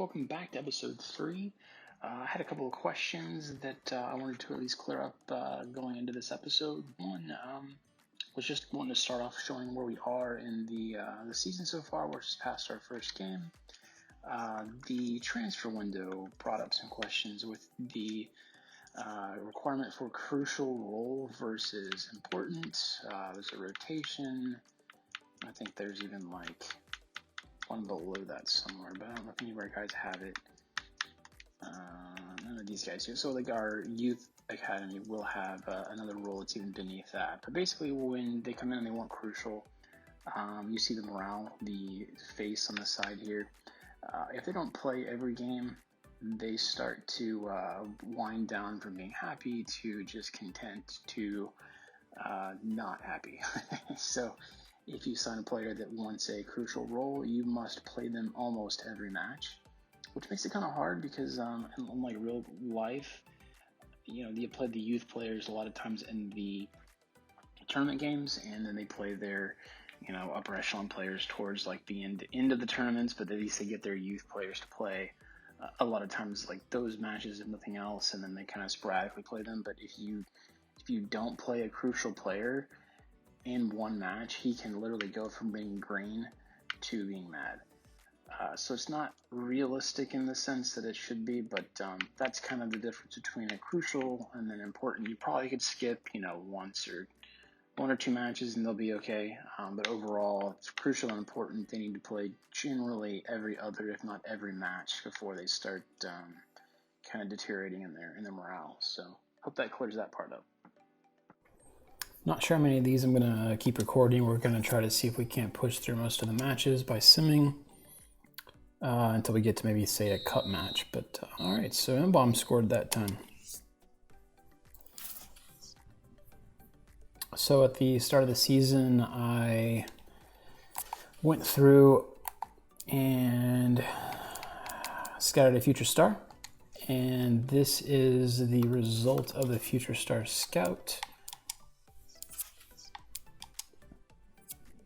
welcome back to episode 3. I had a couple of questions that I wanted to at least clear up going into this episode. One was just wanting to start off showing where we are in the season so far. We're just past our first game. The transfer window brought up some questions with the requirement for crucial role versus important. There's a rotation. I think there's even like one below that somewhere, but I don't know if any of our guys have it. None of these guys do. So like our youth academy will have another role that's even beneath that. But basically when they come in and they want crucial, you see the morale, the face on the side here. If they don't play every game, they start to wind down from being happy to just content to not happy. So if you sign a player that wants a crucial role, you must play them almost every match, which makes it kind of hard because in like real life, you play the youth players a lot of times in the tournament games, and then they play their upper echelon players towards like the end of the tournaments, but at least they get their youth players to play a lot of times like those matches and nothing else, and then they kind of sporadically play them. But if you don't play a crucial player in one match, he can literally go from being green to being mad. So it's not realistic in the sense that it should be, but that's kind of the difference between a crucial and then important. You probably could skip, one or two matches and they'll be okay. But overall, it's crucial and important. They need to play generally every other, if not every match before they start kind of deteriorating in their morale. So hope that clears that part up. Not sure how many of these I'm going to keep recording. We're going to try to see if we can't push through most of the matches by simming until we get to maybe, say, a cup match. But, all right, so M-Bomb scored that time. So at the start of the season, I went through and scouted a Future Star. And this is the result of the Future Star Scout.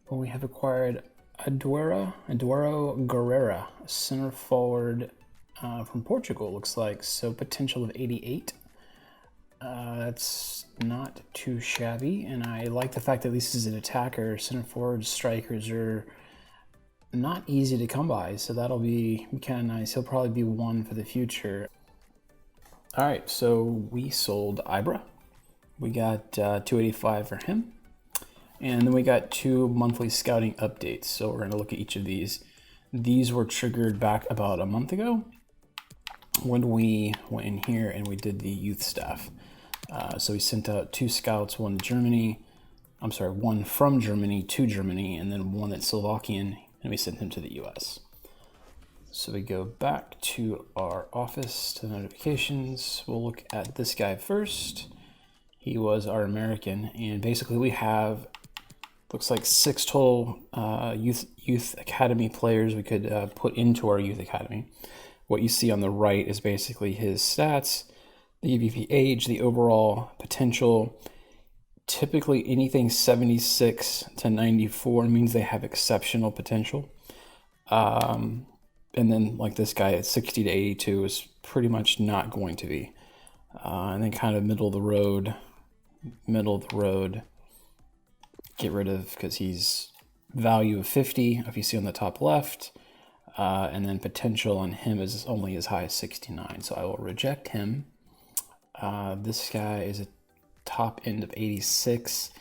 We have acquired Eduardo Guerreira, center forward from Portugal, looks like. So potential of 88. That's not too shabby, and I like the fact that at least as an attacker, center forward strikers are not easy to come by, so that'll be kind of nice. He'll probably be one for the future. All right, so we sold Ibra. We got 285 for him. And then we got 2 monthly scouting updates. So we're going to look at each of these. These were triggered back about a month ago when we went in here and we did the youth staff. So we sent out 2 scouts, one from Germany to Germany, and then one that's Slovakian, and we sent him to the US. So we go back to our office to the notifications. We'll look at this guy first. He was our American, and basically we have looks like 6 total youth academy players we could put into our youth academy. What you see on the right is basically his stats, the EVP age, the overall potential. Typically anything 76 to 94 means they have exceptional potential. And then like this guy at 60 to 82 is pretty much not going to be. And then kind of middle of the road, get rid of because he's value of 50 if you see on the top left, and then potential on him is only as high as 69, so I will reject him. This guy is a top end of 86.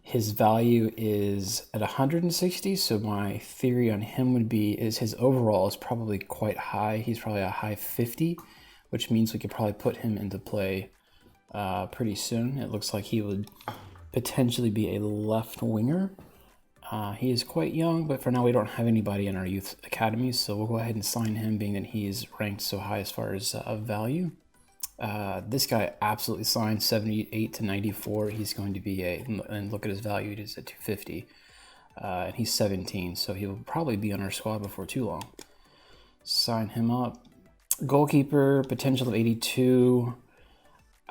His value is at 160, so my theory on him would be is his overall is probably quite high. He's probably a high 50, which means we could probably put him into play pretty soon. It looks like he would potentially be a left winger. He is quite young, but for now we don't have anybody in our youth academies, so we'll go ahead and sign him, being that he's ranked so high as far as value. This guy absolutely signed 78 to 94. He's going to be and look at his value, it is at 250. And he's 17, so he will probably be on our squad before too long. Sign him up. Goalkeeper, potential of 82.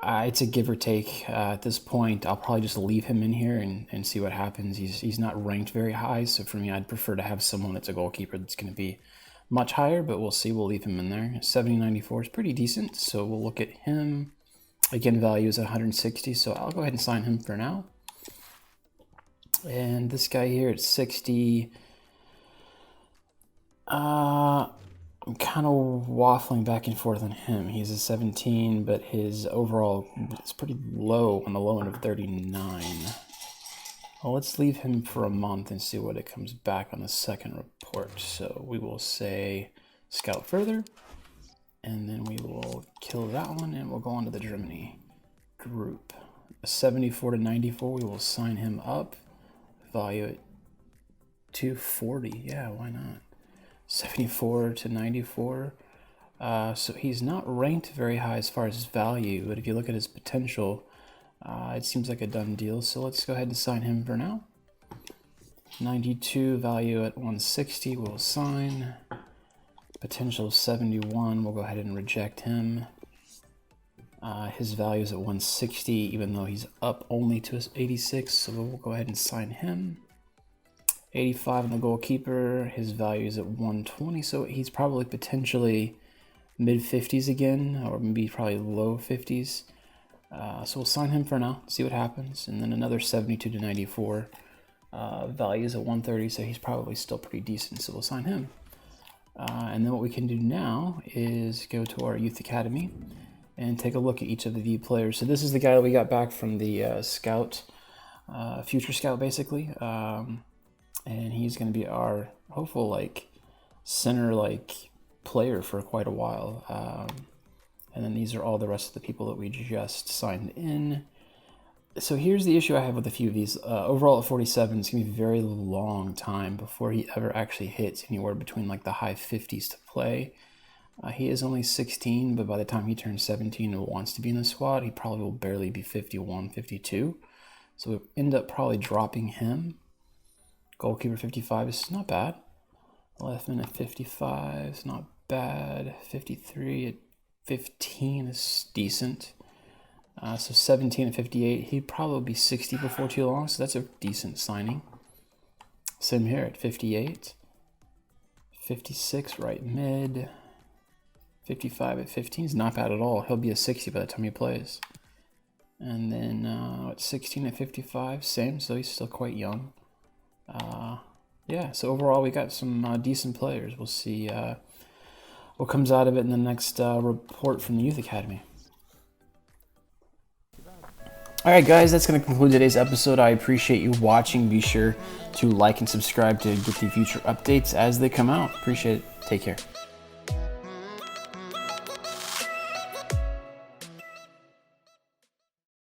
It's a give or take at this point. I'll probably just leave him in here and see what happens. He's not ranked very high, so for me, I'd prefer to have someone that's a goalkeeper that's going to be much higher, but we'll see. We'll leave him in there. 70.94 is pretty decent, so we'll look at him. Again, value is at 160, so I'll go ahead and sign him for now. And this guy here at 60, I'm kind of waffling back and forth on him. He's a 17, but his overall is pretty low on the low end of 39. Well, let's leave him for a month and see what it comes back on the second report. So we will say scout further, and then we will kill that one, and we'll go on to the Germany group. A 74 to 94, we will sign him up. Value at 240. Yeah, why not? 74 to 94. So he's not ranked very high as far as his value, but if you look at his potential, it seems like a done deal. So let's go ahead and sign him for now. 92, value at 160, we'll sign. Potential 71, we'll go ahead and reject him. His value is at 160, even though he's up only to 86, so we'll go ahead and sign him. 85 on the goalkeeper, his value is at 120, so he's probably potentially mid-50s again, or maybe probably low 50s. So we'll sign him for now, see what happens. And then another 72 to 94, value is at 130, so he's probably still pretty decent, so we'll sign him. And then what we can do now is go to our youth academy and take a look at each of the players. So this is the guy that we got back from the scout, future scout basically. And he's going to be our hopeful center player for quite a while. And then these are all the rest of the people that we just signed in. So here's the issue I have with a few of these. Overall at 47, it's going to be a very long time before he ever actually hits anywhere between the high 50s to play. He is only 16, but by the time he turns 17 and wants to be in the squad, he probably will barely be 51, 52. So we'll end up probably dropping him. Goalkeeper 55 is not bad. Leftman at 55 is not bad. 53 at 15 is decent. So 17 at 58, he'd probably be 60 before too long, so that's a decent signing. Same here at 58. 56 right mid. 55 at 15 is not bad at all. He'll be a 60 by the time he plays. And then at 16 at 55, same, so he's still quite young. Yeah, so overall we got some decent players. We'll see what comes out of it in the next report from the Youth Academy. Alright guys, that's going to conclude today's episode. I appreciate you watching. Be sure to like and subscribe to get the future updates as they come out. Appreciate it. Take care.